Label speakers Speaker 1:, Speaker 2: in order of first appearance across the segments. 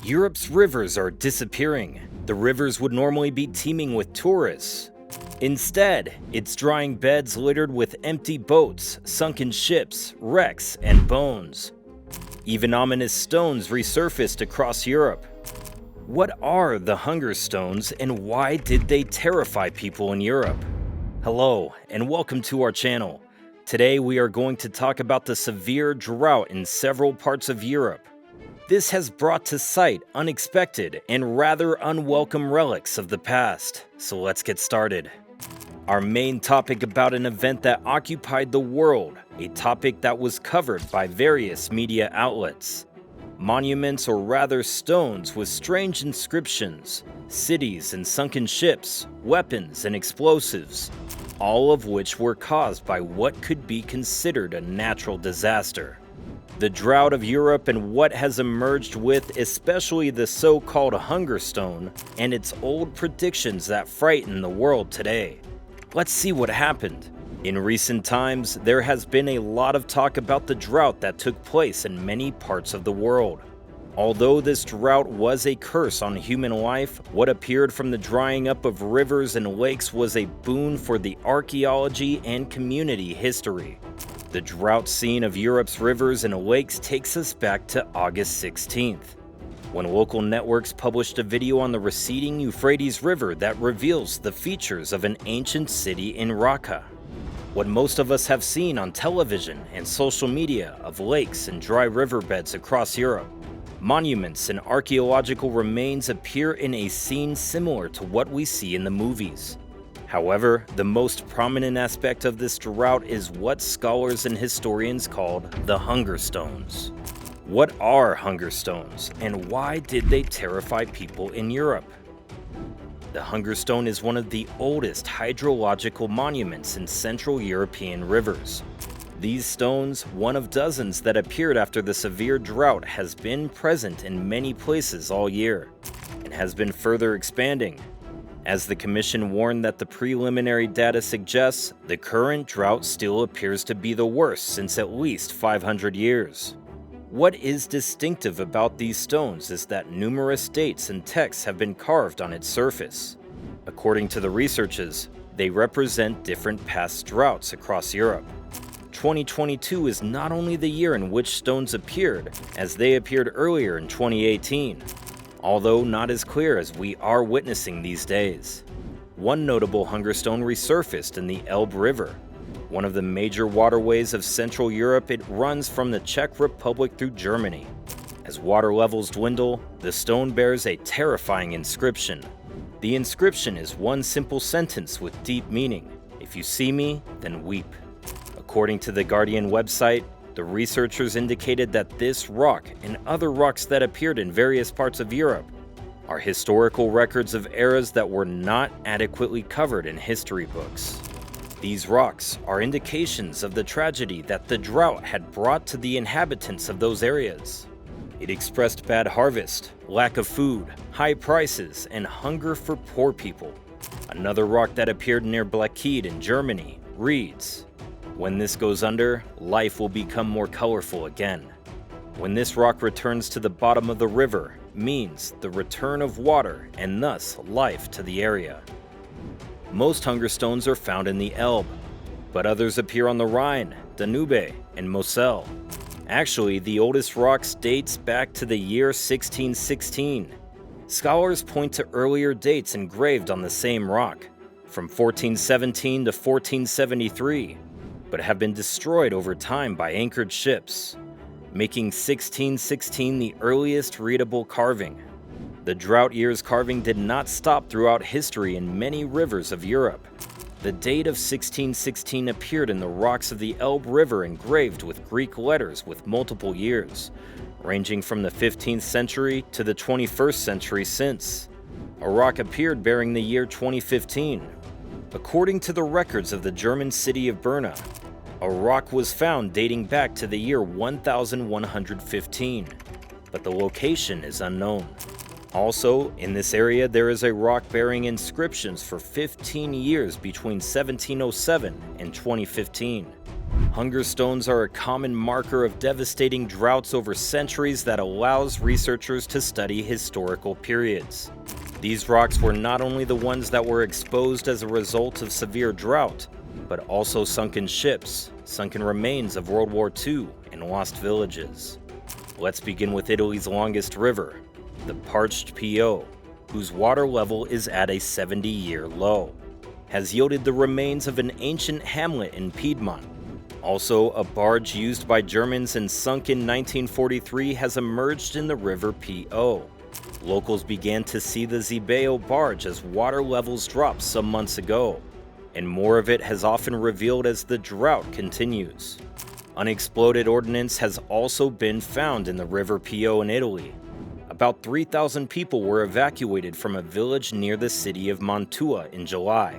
Speaker 1: Europe's rivers are disappearing. The rivers would normally be teeming with tourists. Instead, it's drying beds littered with empty boats, sunken ships, wrecks, and bones. Even ominous stones resurfaced across Europe. What are the Hunger Stones and why did they terrify people in Europe? Hello, and welcome to our channel. Today we are going to talk about the severe drought in several parts of Europe. This has brought to sight unexpected and rather unwelcome relics of the past, so let's get started. Our main topic about an event that occupied the world, a topic that was covered by various media outlets. Monuments, or rather stones with strange inscriptions, cities and sunken ships, weapons and explosives, all of which were caused by what could be considered a natural disaster. The drought of Europe and what has emerged with especially the so-called Hunger Stone and its old predictions that frighten the world today. Let's see what happened. In recent times, there has been a lot of talk about the drought that took place in many parts of the world. Although this drought was a curse on human life, what appeared from the drying up of rivers and lakes was a boon for the archaeology and community history. The drought scene of Europe's rivers and lakes takes us back to August 16th, when local networks published a video on the receding Euphrates River that reveals the features of an ancient city in Raqqa. What most of us have seen on television and social media of lakes and dry riverbeds across Europe. Monuments and archaeological remains appear in a scene similar to what we see in the movies. However, the most prominent aspect of this drought is what scholars and historians called the Hunger Stones. What are Hunger Stones, and why did they terrify people in Europe? The Hunger Stone is one of the oldest hydrological monuments in Central European rivers. These stones, one of dozens that appeared after the severe drought, has been present in many places all year, and has been further expanding. As the Commission warned that the preliminary data suggests, the current drought still appears to be the worst since at least 500 years. What is distinctive about these stones is that numerous dates and texts have been carved on its surface. According to the researchers, they represent different past droughts across Europe. 2022 is not only the year in which stones appeared, as they appeared earlier in 2018. Although not as clear as we are witnessing these days. One notable Hunger Stone resurfaced in the Elbe River, one of the major waterways of Central Europe. It runs from the Czech Republic through Germany. As water levels dwindle, the stone bears a terrifying inscription. The inscription is one simple sentence with deep meaning: "If you see me, then weep." According to the Guardian website, the researchers indicated that this rock and other rocks that appeared in various parts of Europe are historical records of eras that were not adequately covered in history books. These rocks are indications of the tragedy that the drought had brought to the inhabitants of those areas. It expressed bad harvest, lack of food, high prices, and hunger for poor people. Another rock that appeared near Blachide in Germany reads, "When this goes under, life will become more colorful again." When this rock returns to the bottom of the river, means the return of water and thus life to the area. Most Hunger Stones are found in the Elbe, but others appear on the Rhine, Danube, and Moselle. Actually, the oldest rocks dates back to the year 1616. Scholars point to earlier dates engraved on the same rock, from 1417 to 1473. But have been destroyed over time by anchored ships, making 1616 the earliest readable carving. The drought year's carving did not stop throughout history in many rivers of Europe. The date of 1616 appeared in the rocks of the Elbe River engraved with Greek letters with multiple years, ranging from the 15th century to the 21st century since. A rock appeared bearing the year 2015. According to the records of the German city of Berna, a rock was found dating back to the year 1115, but the location is unknown. Also, in this area there is a rock bearing inscriptions for 15 years between 1707 and 2015. Hunger stones are a common marker of devastating droughts over centuries that allows researchers to study historical periods. These rocks were not only the ones that were exposed as a result of severe drought, but also sunken ships, sunken remains of World War II, and lost villages. Let's begin with Italy's longest river, the parched Po, whose water level is at a 70-year low, has yielded the remains of an ancient hamlet in Piedmont. Also, a barge used by Germans and sunk in 1943 has emerged in the river Po. Locals began to see the Zibeo barge as water levels dropped some months ago, and more of it has often revealed as the drought continues. Unexploded ordnance has also been found in the river Po in Italy. About 3,000 people were evacuated from a village near the city of Mantua in July,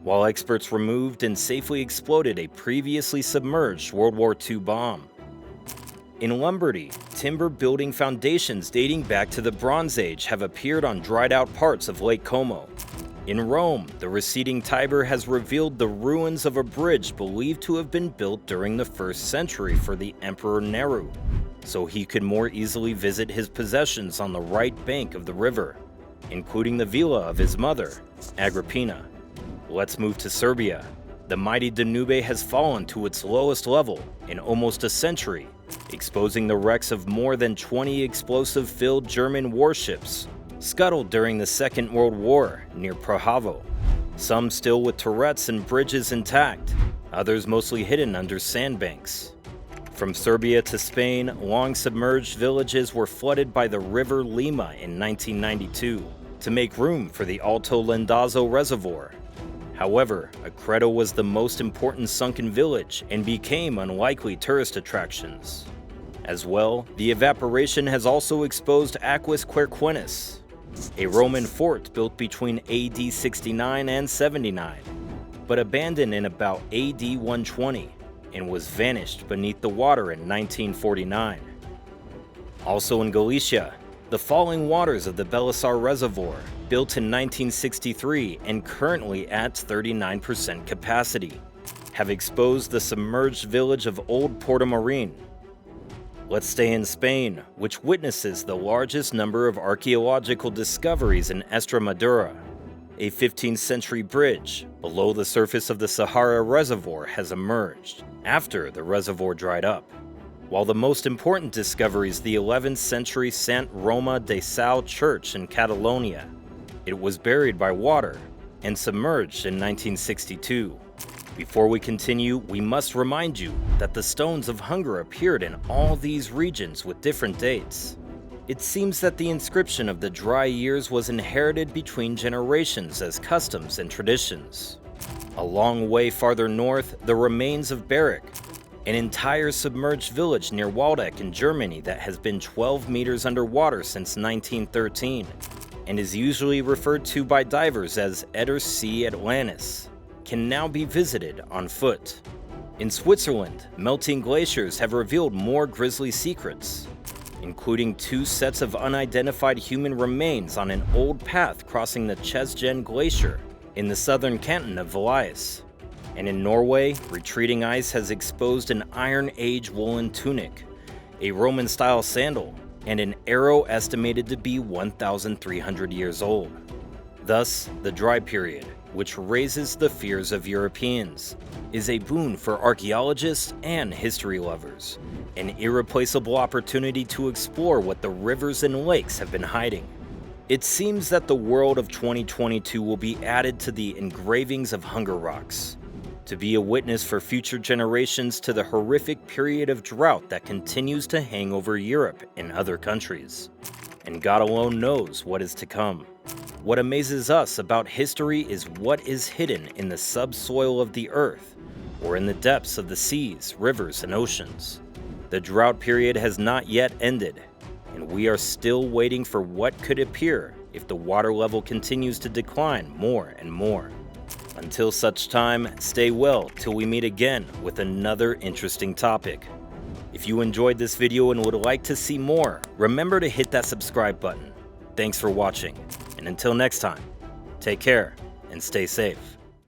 Speaker 1: while experts removed and safely exploded a previously submerged World War II bomb. In Lombardy, timber building foundations dating back to the Bronze Age have appeared on dried-out parts of Lake Como. In Rome, the receding Tiber has revealed the ruins of a bridge believed to have been built during the 1st century for the Emperor Nero, so he could more easily visit his possessions on the right bank of the river, including the villa of his mother, Agrippina. Let's move to Serbia. The mighty Danube has fallen to its lowest level in almost a century, exposing the wrecks of more than 20 explosive-filled German warships, scuttled during the Second World War near Prahova. Some still with turrets and bridges intact, others mostly hidden under sandbanks. From Serbia to Spain, long-submerged villages were flooded by the river Lima in 1992 to make room for the Alto Lendazzo Reservoir. However, Acreto was the most important sunken village and became unlikely tourist attractions. As well, the evaporation has also exposed Aquis Querquennis, a Roman fort built between AD 69 and 79, but abandoned in about AD 120 and was vanished beneath the water in 1949. Also in Galicia, the falling waters of the Belisar Reservoir, built in 1963 and currently at 39% capacity, have exposed the submerged village of Old Portomarín. Let's stay in Spain, which witnesses the largest number of archaeological discoveries in Estremadura. A 15th century bridge below the surface of the Sahara Reservoir has emerged after the reservoir dried up, while the most important discovery is the 11th century Sant Roma de Sau church in Catalonia. It was buried by water and submerged in 1962. Before we continue, we must remind you that the Stones of Hunger appeared in all these regions with different dates. It seems that the inscription of the dry years was inherited between generations as customs and traditions. A long way farther north, the remains of Berwick, an entire submerged village near Waldeck in Germany that has been 12 meters underwater since 1913, and is usually referred to by divers as Edersee Atlantis, can now be visited on foot. In Switzerland, melting glaciers have revealed more grisly secrets, including 2 sets of unidentified human remains on an old path crossing the Chesgen Glacier in the southern canton of Valais. And in Norway, retreating ice has exposed an Iron Age woolen tunic, a Roman-style sandal, and an arrow estimated to be 1,300 years old. Thus, the dry period, which raises the fears of Europeans, is a boon for archaeologists and history lovers, an irreplaceable opportunity to explore what the rivers and lakes have been hiding. It seems that the world of 2022 will be added to the engravings of Hunger Rocks, to be a witness for future generations to the horrific period of drought that continues to hang over Europe and other countries. And God alone knows what is to come. What amazes us about history is what is hidden in the subsoil of the earth, or in the depths of the seas, rivers, and oceans. The drought period has not yet ended, and we are still waiting for what could appear if the water level continues to decline more and more. Until such time, stay well till we meet again with another interesting topic. If you enjoyed this video and would like to see more, remember to hit that subscribe button. Thanks for watching, and until next time, take care and stay safe.